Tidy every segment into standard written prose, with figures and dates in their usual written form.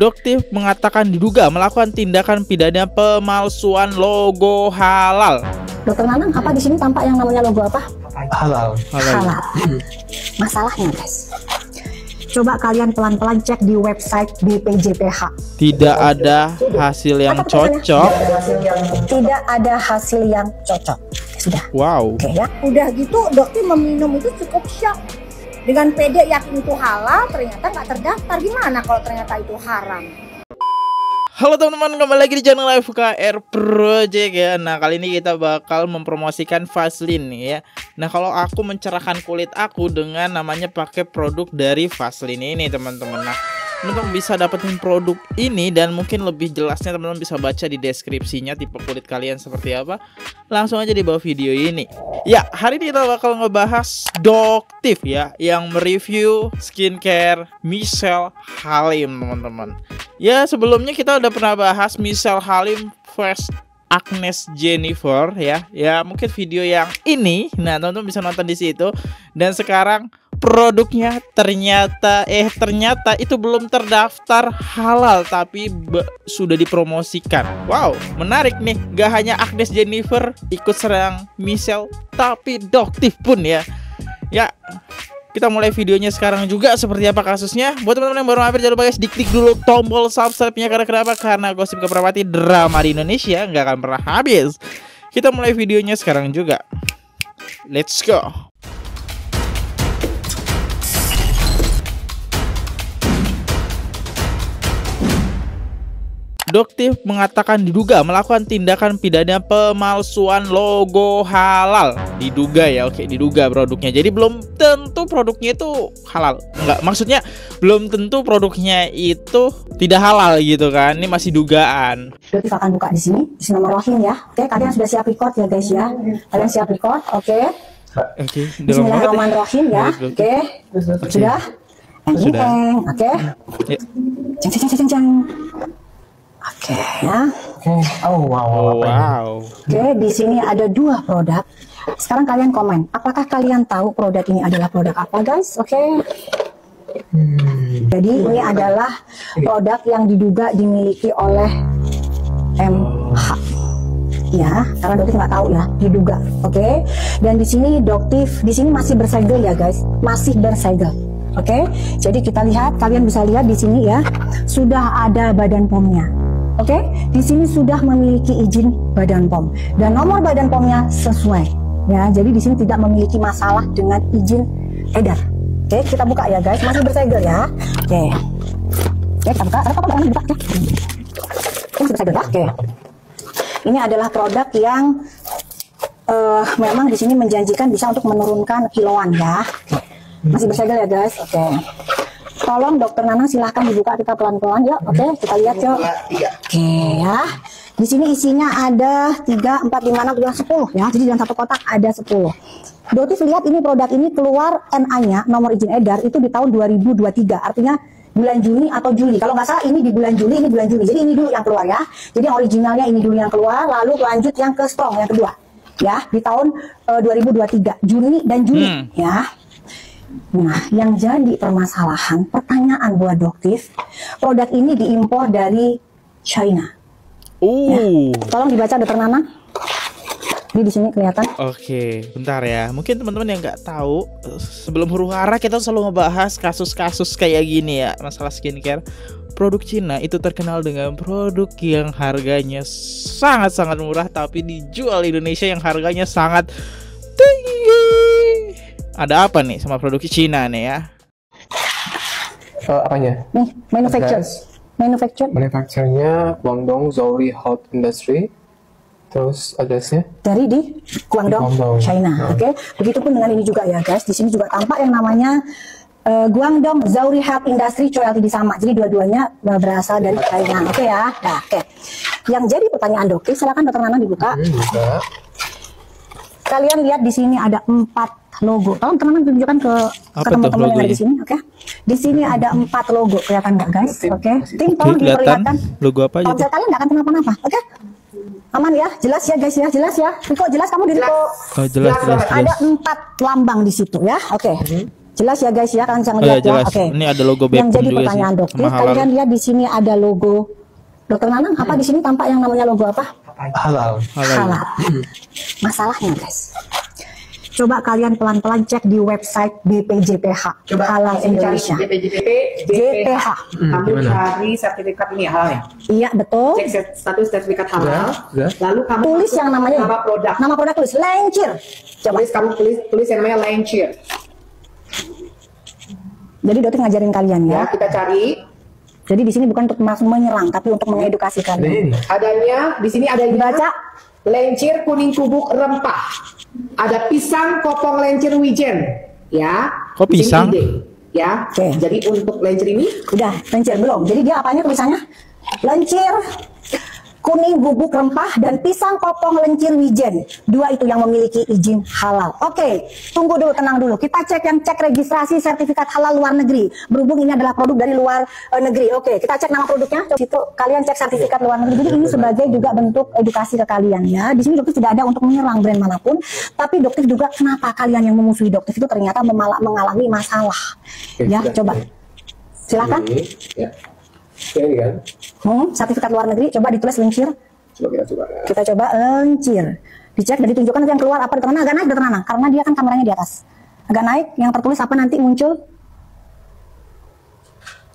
Doktif mengatakan diduga melakukan tindakan pidana pemalsuan logo halal. Dokter Nanang, apa di sini tampak yang namanya logo apa? Halal. Halal. Masalahnya guys, coba kalian pelan-pelan cek di website BPJPH. Tidak ada hasil yang cocok. Tidak ada hasil yang cocok. Sudah. Wow. Oke ya. Udah gitu dokter meminum itu cukup shock. Dengan pede yakin itu halal, ternyata nggak terdaftar. Gimana kalau ternyata itu haram? Halo teman-teman, kembali lagi di channel FKR Project ya. Nah, kali ini kita bakal mempromosikan Vaseline nih ya. Nah, kalau aku mencerahkan kulit aku dengan namanya pakai produk dari Vaseline ini teman-teman. Nah, teman-teman bisa dapetin produk ini dan mungkin lebih jelasnya teman-teman bisa baca di deskripsinya tipe kulit kalian seperti apa. Langsung aja di bawah video ini. Ya, hari ini kita bakal ngebahas Doktif ya, yang mereview skincare Michelle Halim teman-teman. Ya, sebelumnya kita udah pernah bahas Michelle Halim Fresh Agnes Jennifer ya. Ya, mungkin video yang ini. Nah, teman-teman bisa nonton di situ. Dan sekarang produknya ternyata itu belum terdaftar halal tapi sudah dipromosikan. Wow, menarik nih. Gak hanya Agnes Jennifer ikut serang Michelle, tapi Doktif pun ya. Ya, kita mulai videonya sekarang juga. Seperti apa kasusnya? Buat teman-teman yang baru mampir, jangan lupa guys, diklik dulu tombol subscribe-nya. Karena kenapa? Karena gosip keperawati drama di Indonesia nggak akan pernah habis. Kita mulai videonya sekarang juga. Let's go. Doktif mengatakan diduga melakukan tindakan pidana pemalsuan logo halal. Diduga ya, oke, diduga produknya. Jadi belum tentu produknya itu halal. Enggak, maksudnya belum tentu produknya itu tidak halal gitu kan. Ini masih dugaan. Doktif akan buka di sini Bismillahirrahmanirrahim ya. Oke, kalian sudah siap record ya guys ya. Kalian siap record, oke? Oke, Bismillahirrahmanirrahim ya. Oke. Sudah? Sudah. Oke. Ceng. Oke ya. Oh wow. Oke, di sini ada dua produk. Sekarang kalian komen, apakah kalian tahu produk ini adalah produk apa guys? Oke. Jadi ini adalah produk yang diduga dimiliki oleh MH. Ya, karena Doktif nggak tahu ya, diduga. Oke. Dan di sini Doktif, di sini masih bersegel ya guys, masih bersegel. Oke. Jadi kita lihat, kalian bisa lihat di sini ya, sudah ada Badan POM-nya. Oke, di sini sudah memiliki izin Badan POM dan nomor Badan POM-nya sesuai. Ya, jadi di sini tidak memiliki masalah dengan izin edar. Oke, kita buka ya guys, masih bersegel ya. Oke, kita buka. Ada apa-apa dibuka? Oke, masih bersegel ya. Oke, ini adalah produk yang memang di sini menjanjikan bisa untuk menurunkan kiloan ya. Oke, masih bersegel ya guys. Oke. Tolong Dokter Nanang silahkan dibuka, kita pelan-pelan yuk. Oke, kita lihat yuk. Oke ya. Di sini isinya ada 3, 4, 5, 6, 10 ya. Jadi dalam satu kotak ada 10. Doktif lihat ini produk ini keluar NA-nya, nomor izin edar itu di tahun 2023. Artinya bulan Juni atau Juli. Kalau nggak salah ini di bulan Juli, ini bulan Juli. Jadi ini dulu yang keluar ya. Jadi yang originalnya ini dulu yang keluar, lalu lanjut yang ke strong yang kedua. Ya, di tahun 2023, Juni dan Juli ya. Nah, yang jadi permasalahan, pertanyaan buat Doktif, produk ini diimpor dari China. Ya. Tolong dibaca Dokter Nanang. Ini di sini kelihatan. Oke, bentar ya. Mungkin teman-teman yang nggak tahu, sebelum huru-hara kita selalu ngebahas kasus-kasus kayak gini ya, masalah skincare. Produk Cina itu terkenal dengan produk yang harganya sangat-sangat murah, tapi dijual di Indonesia yang harganya sangat tinggi. Ada apa nih sama produk Cina nih ya? Apanya? Nih, Manufacturernya Guangdong Zouri Hot Industry. Terus addressnya? Dari di Guangdong, China. Oke. Begitupun dengan ini juga ya guys. Di sini juga tampak yang namanya Guangdong Zouri Health Industry Choi Ltd sama. Jadi dua-duanya berasal dari China. Oke ya. Nah, oke. Yang jadi pertanyaan Dokter, silakan Dokter Nanang dibuka. Kalian lihat di sini ada 4 logo. Tolong teman-teman tunjukkan ke teman-teman yang ada di sini, oke? Di sini ada 4 logo, kelihatan nggak guys? Oke. Tim tolong diperlihatkan. Logo apa aja? Kalau kalian nggak akan kenapa-napa, oke? Aman ya, jelas ya guys ya, jelas ya. Riko jelas kamu di Riko. Oh, jelas. Ada 4 lambang di situ ya, oke. Jelas ya guys ya, kalian bisa Oh, ngeliat ya, jelas. Oke. Ini ada logo Yang Bepom jadi juga pertanyaan sih, dokter, sama halal. kalian lihat di sini ada logo Dokter Nanang, apa di sini tampak yang namanya logo apa? Halal. Halal. Halal. Masalahnya guys, coba kalian pelan-pelan cek di website BPJPH Halal Indonesia. JPH. Kamu cari sertifikat ini halal ya? Iya betul. Cek status sertifikat halal. Udah. Lalu kamu Tulis masuk yang namanya. nama produk. Nama produk tulis Lencir. Coba. Kamu tulis yang namanya Lencir. Jadi dokter ngajarin kalian ya. Ya, kita cari. Jadi di sini bukan untuk menyerang, tapi untuk mengedukasi Nah, kalian. ini. Adanya di sini adanya Dibaca. Lencir kuning kubuk rempah. Ada pisang kopong lencir wijen. Ya. Kok Di sini pisang? ide. Ya. Oke. Jadi untuk lencir ini Udah, Lencir belum. Jadi dia apanya tulisannya? Lencir kuning bubuk rempah dan pisang kopong lencir wijen. Dua itu yang memiliki izin halal. Oke, tunggu dulu, tenang dulu. Kita cek registrasi sertifikat halal luar negeri. Berhubung ini adalah produk dari luar negeri. Oke, kita cek nama produknya. Situ kalian cek sertifikat luar negeri. Jadi ini sebagai juga bentuk edukasi ke kalian ya. Di sini dokter tidak ada untuk menyerang brand manapun, tapi dokter juga kenapa kalian yang memusuhi dokter itu ternyata mengalami masalah. Oke, Ya, sudah. coba. Silakan. Ini, ya. Ini kan. Sertifikat luar negeri, coba ditulis Lencir. Coba kita coba. Kita coba Lencir. Dicek dan ditunjukkan nanti yang keluar apa dokter Nana. Agak naik dokter Nana, karena dia kan kameranya di atas. Agak naik, yang tertulis apa nanti muncul?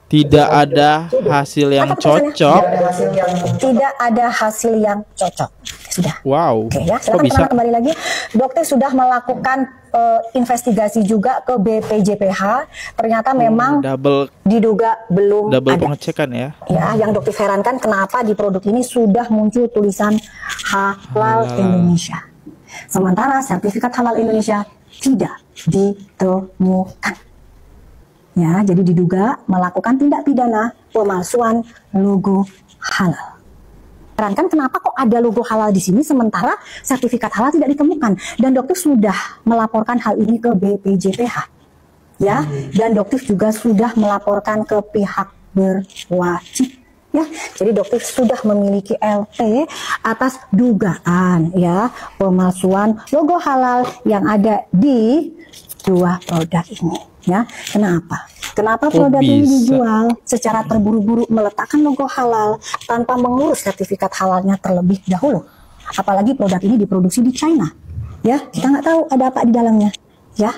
Tidak ada hasil yang Apa tulisannya? cocok. ada hasil yang Tidak ada hasil yang cocok. Sudah. Wow. Oke ya, Kok silakan bisa? dokter Nana kembali lagi. Dokter sudah melakukan investigasi juga ke BPJPH. Ternyata memang Double diduga belum ada. pengecekan ya. Ya, yang dokter herankan kenapa di produk ini sudah muncul tulisan halal Indonesia. Sementara sertifikat halal Indonesia tidak ditemukan. Ya, jadi diduga melakukan tindak pidana pemalsuan logo halal. Herankan kenapa kok ada logo halal di sini sementara sertifikat halal tidak ditemukan, dan dokter sudah melaporkan hal ini ke BPJPH. Ya, dan dokter juga sudah melaporkan ke pihak berwajib. Ya, jadi dokter sudah memiliki LP atas dugaan ya pemalsuan logo halal yang ada di dua produk ini. Ya, kenapa? Kenapa produk ini bisa? dijual secara terburu-buru, meletakkan logo halal tanpa mengurus sertifikat halalnya terlebih dahulu? Apalagi produk ini diproduksi di China. Ya, kita nggak tahu ada apa di dalamnya. Ya,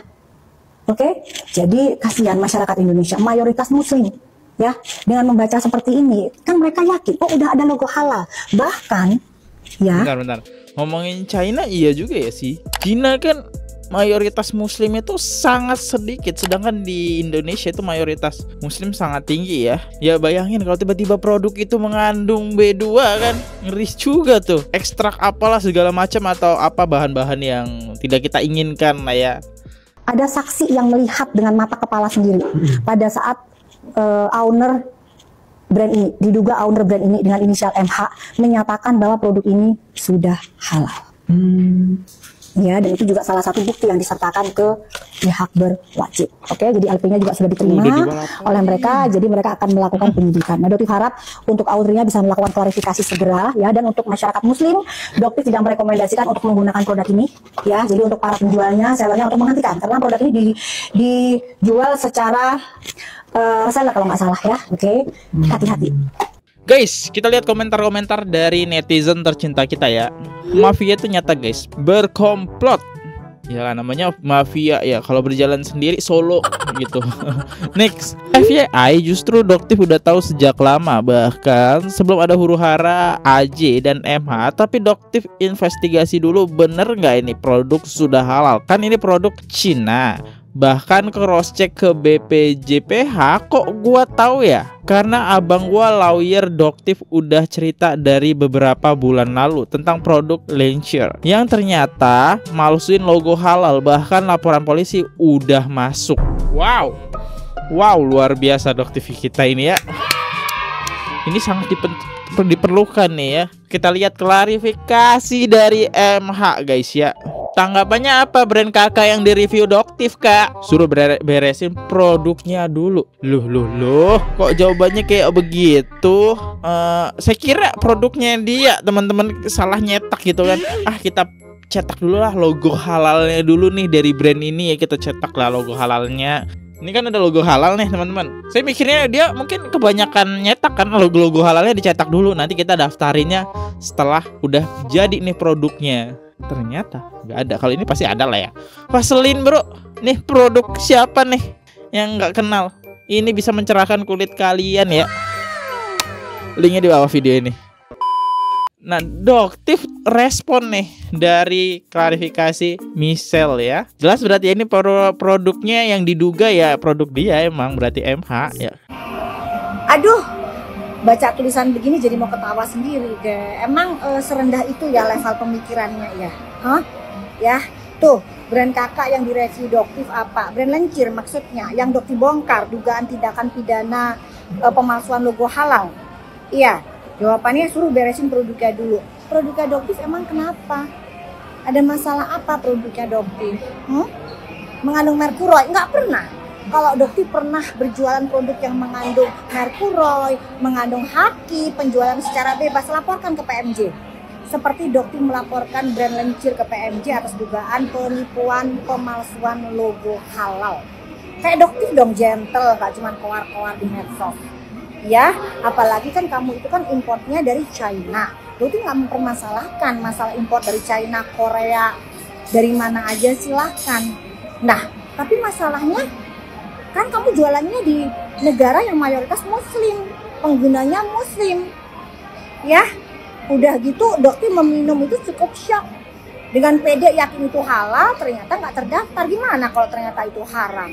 oke. Jadi kasihan masyarakat Indonesia, mayoritas Muslim. Ya, dengan membaca seperti ini, kan mereka yakin, oh udah ada logo halal. Bahkan, ya, Bentar. Ngomongin China iya juga ya sih. Cina kan mayoritas muslim itu sangat sedikit, sedangkan di Indonesia itu mayoritas muslim sangat tinggi ya. Ya bayangin kalau tiba-tiba produk itu mengandung B2 kan, ngeri juga tuh. Ekstrak apalah segala macam atau apa bahan-bahan yang tidak kita inginkan lah ya. ada saksi yang melihat dengan mata kepala sendiri pada saat owner brand ini, diduga owner brand ini dengan inisial MH menyatakan bahwa produk ini sudah halal. Ya, dan itu juga salah satu bukti yang disertakan ke pihak berwajib. Oke, jadi LP-nya juga sudah diterima Udah dibalap. oleh mereka, jadi mereka akan melakukan penyidikan. Nah, dokter harap untuk ownernya bisa melakukan klarifikasi segera, ya, dan untuk masyarakat muslim, dokter tidak merekomendasikan untuk menggunakan produk ini, ya. Jadi untuk para penjualnya, sellernya untuk menghentikan, karena produk ini dijual secara reseller kalau nggak salah, ya. Oke, hati-hati. Guys, kita lihat komentar-komentar dari netizen tercinta kita ya. Mafia itu nyata guys, berkomplot. Ya kan, namanya mafia ya, kalau berjalan sendiri solo gitu. Next, FYI justru Doktif udah tahu sejak lama, bahkan sebelum ada huru-hara AJ dan MH. Tapi Doktif investigasi dulu, bener nggak ini produk sudah halal? Kan ini produk Cina. Bahkan cross check ke BPJPH, kok gua tahu ya? Karena abang gua lawyer Doktif udah cerita dari beberapa bulan lalu tentang produk Lencir yang ternyata malsuin logo halal, bahkan laporan polisi udah masuk. Wow, luar biasa Doktif kita ini ya. Ini sangat diperlukan nih ya. Kita lihat klarifikasi dari MH guys ya. Tanggapannya apa brand kakak yang direview Doktif kak? Suruh beresin produknya dulu. Loh, kok jawabannya kayak begitu? Saya kira produknya dia teman-teman salah nyetak gitu kan. Kita cetak dulu lah logo halalnya dulu nih dari brand ini ya, kita cetak lah logo halalnya. Ini kan ada logo halal nih teman-teman. Saya mikirnya dia mungkin kebanyakan nyetak kan, logo-logo halalnya dicetak dulu, nanti kita daftarinnya setelah udah jadi nih produknya. Ternyata nggak ada. Kalau ini pasti ada lah ya. Vaseline bro, nih produk siapa nih yang nggak kenal? Ini bisa mencerahkan kulit kalian ya. Linknya di bawah video ini. Nah, Doktif respon nih dari klarifikasi Michelle ya. Jelas berarti ini produknya yang diduga ya produk dia emang berarti MH ya. Aduh, baca tulisan begini jadi mau ketawa sendiri deh. Emang serendah itu ya level pemikirannya ya? Hah? Ya, tuh brand kakak yang direview Doktif apa? Brand Lencir maksudnya, yang Doktif bongkar dugaan tindakan pidana pemalsuan logo halal. Iya. Jawabannya suruh beresin produknya dulu. Produknya Doktif emang kenapa? Ada masalah apa produknya Doktif? Mengandung merkuroy? Nggak pernah. Kalau Doktif pernah berjualan produk yang mengandung merkuroy, mengandung haki, penjualan secara bebas, laporkan ke PMJ. Seperti Doktif melaporkan brand Lencir ke PMJ atas dugaan penipuan pemalsuan logo halal. Kayak Doktif dong, gentle, nggak cuma koar-koar di medsos. Ya, apalagi kan kamu itu kan importnya dari China. Doktif nggak mempermasalahkan masalah import dari China, Korea, dari mana aja silahkan. Nah, tapi masalahnya kan kamu jualannya di negara yang mayoritas Muslim, penggunanya Muslim. Ya, udah gitu Doktif meminum itu cukup shock. Dengan pede yakin itu halal, ternyata nggak terdaftar. Gimana kalau ternyata itu haram?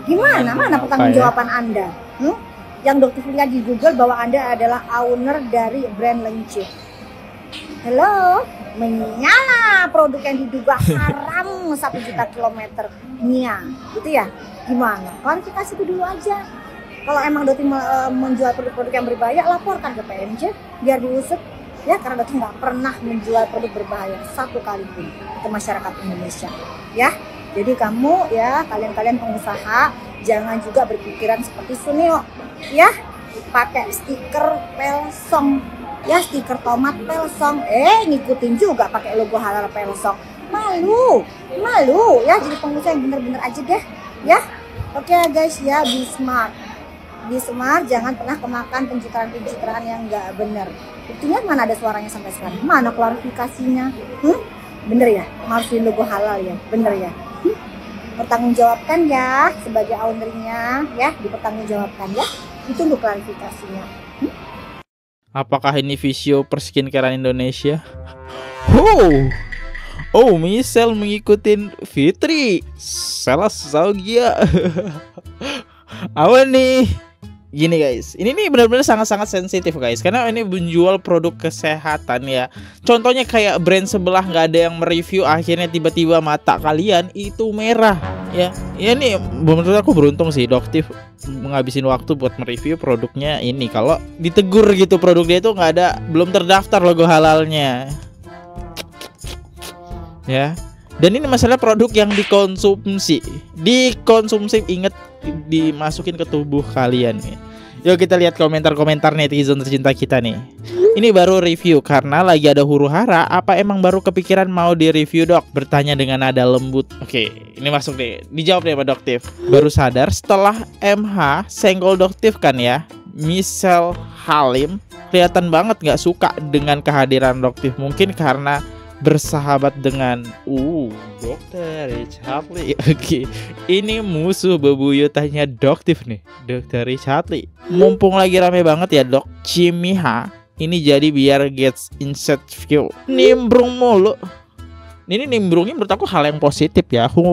Gimana? Mana pertanggungjawaban Anda? Yang Doktif lihat di Google bahwa Anda adalah owner dari brand Lencir. Hello, menyala produk yang diduga haram 1 juta kilometer. Gitu ya? Gimana? Klarifikasi itu dulu aja. Kalau emang Doktif menjual produk-produk yang berbahaya, laporkan ke PMJ biar diusut. Ya, karena Doktif nggak pernah menjual produk berbahaya satu kali pun ke masyarakat Indonesia. Ya. Jadi kamu ya, kalian-kalian pengusaha jangan juga berpikiran seperti Sunio ya, pakai stiker Pelsong ya, stiker tomat Pelsong, ngikutin juga pakai logo halal Pelsong. Malu ya, jadi pengusaha yang bener-bener aja deh ya. Oke guys ya, be smart, jangan pernah kemakan pencitraan yang nggak bener. Buktinya mana ada suaranya sampai sekarang, mana klarifikasinya? Bener ya, masukin logo halal ya, bener ya. Pertanggungjawabkan ya sebagai ownernya ya, dipertanggungjawabkan ya. Itu untuk klarifikasinya. Apakah ini visio perskincarean Indonesia? Michelle mengikutin Fitri salah Saugia. Apa nih? Gini guys, ini nih benar-benar sangat-sangat sensitif guys, karena ini menjual produk kesehatan ya. Contohnya kayak brand sebelah nggak ada yang mereview, akhirnya tiba-tiba mata kalian itu merah ya. Ya nih menurut aku beruntung sih Doktif menghabisin waktu buat mereview produknya ini. Kalau ditegur gitu produk dia itu nggak ada, belum terdaftar logo halalnya ya. Dan ini masalah produk yang dikonsumsi inget, dimasukin ke tubuh kalian nih. Yuk kita lihat komentar-komentar netizen tercinta kita nih. Ini baru review karena lagi ada huru-hara. Apa emang baru kepikiran mau di-review Dok? Bertanya dengan nada lembut. Oke, ini masuk deh. Dijawab deh sama Doktif. Baru sadar setelah MH senggol Doktif kan ya. Michelle Halim kelihatan banget gak suka dengan kehadiran Doktif. Mungkin karena bersahabat dengan Dr. Richardly. Oke, ini musuh bebuyutannya Doktif nih, Dr. Richardly. Mumpung lagi rame banget ya Dok, Cimiha ini jadi biar gets insert view. Nimbrung mulu. Ini nimbrungnya menurut aku hal yang positif ya. Aku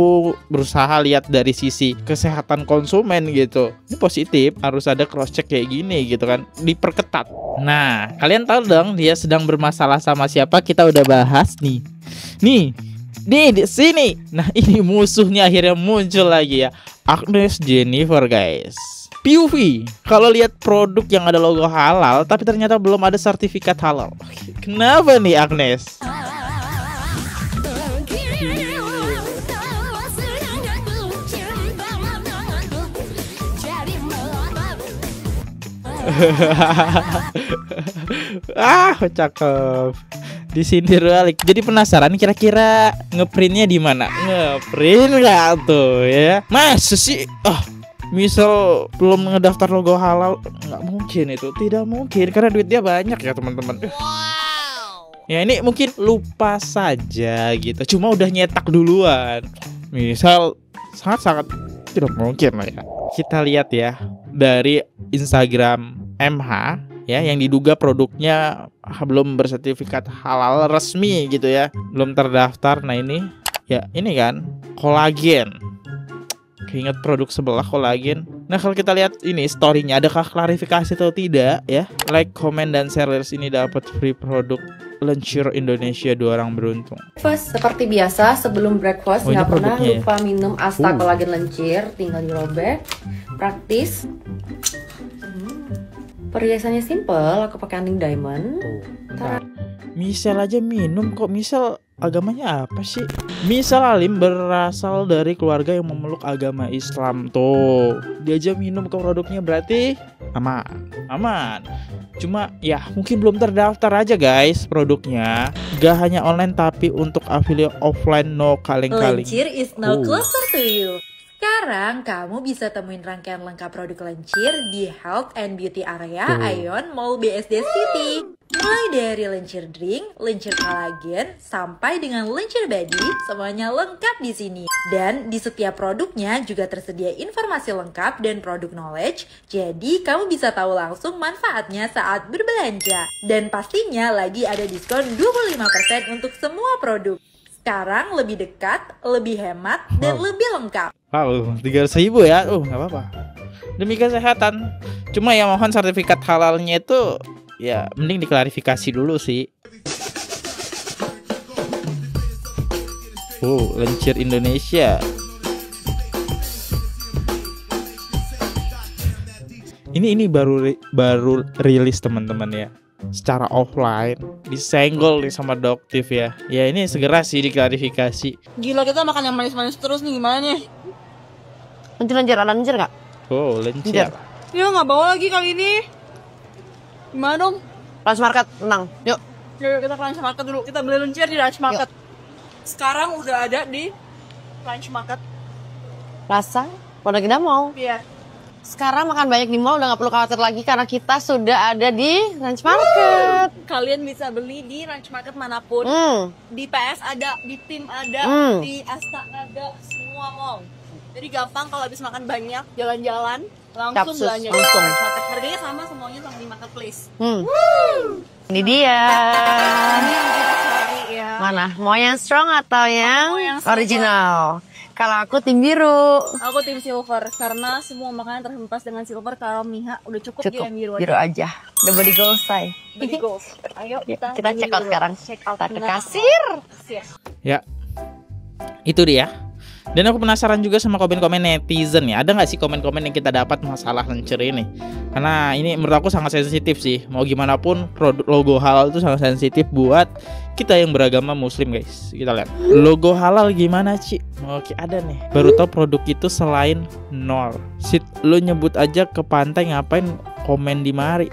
berusaha lihat dari sisi kesehatan konsumen gitu. Ini positif, harus ada cross check kayak gini gitu kan, diperketat. Nah, kalian tahu dong dia sedang bermasalah sama siapa? Kita udah bahas nih. Nih di sini. Nah, ini musuhnya akhirnya muncul lagi ya. Agnes Jennifer guys. PUV. Kalau lihat produk yang ada logo halal tapi ternyata belum ada sertifikat halal. Kenapa nih Agnes? Cakep. Disindir balik. Jadi penasaran kira-kira ngeprintnya di mana? Ngeprint nggak tuh ya? Masa sih? Misal belum ngedaftar logo halal, nggak mungkin itu, tidak mungkin karena duit dia banyak ya teman-teman. Ya ini mungkin lupa saja gitu, cuma udah nyetak duluan. Misal sangat-sangat tidak mungkin lah ya. Kita lihat ya dari Instagram MH ya, yang diduga produknya belum bersertifikat halal resmi gitu ya, belum terdaftar. Nah ini ya, ini kan kolagen. Keinget produk sebelah kolagen. Nah kalau kita lihat ini story-nya, adakah klarifikasi atau tidak ya? Like, comment, dan share ini dapat free produk Lencir Indonesia 2 orang beruntung. Breakfast seperti biasa, sebelum breakfast nggak pernah lupa minum Asta kolagen Lencir, tinggal dirobek. Praktis. Perhiasannya simple, aku pakai anting diamond. Misal aja minum kok. Misal agamanya apa sih? Misal Alim berasal dari keluarga yang memeluk agama Islam tuh. Dia aja minum ke produknya, berarti aman. Cuma ya mungkin belum terdaftar aja guys produknya. Gak hanya online tapi untuk affiliate offline no kaleng-kaleng. Lencir is now closer to you. Sekarang kamu bisa temuin rangkaian lengkap produk Lencir di Health and Beauty area Ion Mall BSD City. Mulai dari Lencir Drink, Lencir Kolagen, sampai dengan Lencir Body, semuanya lengkap di sini. Dan di setiap produknya juga tersedia informasi lengkap dan produk knowledge, jadi kamu bisa tahu langsung manfaatnya saat berbelanja. Dan pastinya lagi ada diskon 25% untuk semua produk. Sekarang lebih dekat, lebih hemat, dan lebih lengkap. Wow, 300.000 ya? Nggak apa-apa. Demi kesehatan. Cuma ya mohon sertifikat halalnya itu ya mending diklarifikasi dulu sih. Lencir Indonesia. Ini baru rilis teman-teman ya. Secara offline disenggol nih sama Doktif ya. Ya ini segera sih diklarifikasi. Gila, kita makan yang manis-manis terus nih, gimana nih? Lencir, ada lencir nggak? Lencir. Ya nggak bawa lagi kali ini. Gimana dong? Lunch Market, tenang. Yuk. Yuk kita ke Lunch Market dulu. Kita beli lencir di Lunch Market. Sekarang udah ada di Lunch Market. Rasa? Pada kita mau. Iya. Sekarang makan banyak di mall udah nggak perlu khawatir lagi karena kita sudah ada di Lunch Market. Kalian bisa beli di Lunch Market manapun. Di PS ada, di Tim ada, di Asta ada, semua mall. Jadi gampang kalau habis makan banyak, jalan-jalan, langsung belanja. Harganya sama semuanya sama di marketplace. Ini dia. Ini yang kita cari ya. Mana? Mau yang strong atau yang yang original? Kalau aku tim biru. Aku tim silver karena semua makanan terhempas dengan silver. Kalau Miha udah cukup dia yang biru aja. Udah body goals say. Body goals. Ayo kita check out sekarang. Check out kita ke kasir. Ya, itu dia. Dan aku penasaran juga sama komen-komen netizen ya. Ada nggak sih komen-komen yang kita dapat masalah Lencir ini? Karena ini menurut aku sangat sensitif sih. Mau gimana pun logo halal itu sangat sensitif buat kita yang beragama muslim guys. Kita lihat logo halal gimana Ci? Oke, ada nih. Baru tau produk itu selain nol. Sit, lo nyebut aja ke pantai ngapain komen di mari?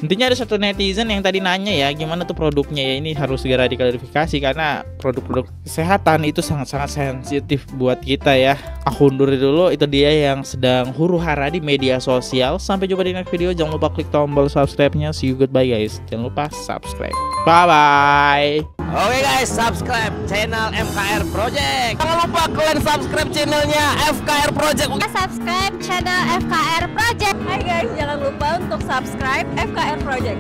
Intinya ada satu netizen yang tadi nanya ya, gimana tuh produknya ya, ini harus segera diklarifikasi karena produk-produk kesehatan itu sangat-sangat sensitif buat kita ya. Aku undur dulu, itu dia yang sedang huru-hara di media sosial. Sampai jumpa di next video, jangan lupa klik tombol subscribe-nya. See you, goodbye guys. Jangan lupa subscribe. Bye-bye. Oke guys, subscribe channel FKR Project. Jangan lupa kalian subscribe channelnya FKR Project. Subscribe channel FKR Project. Hai guys, jangan lupa untuk subscribe FKR Project.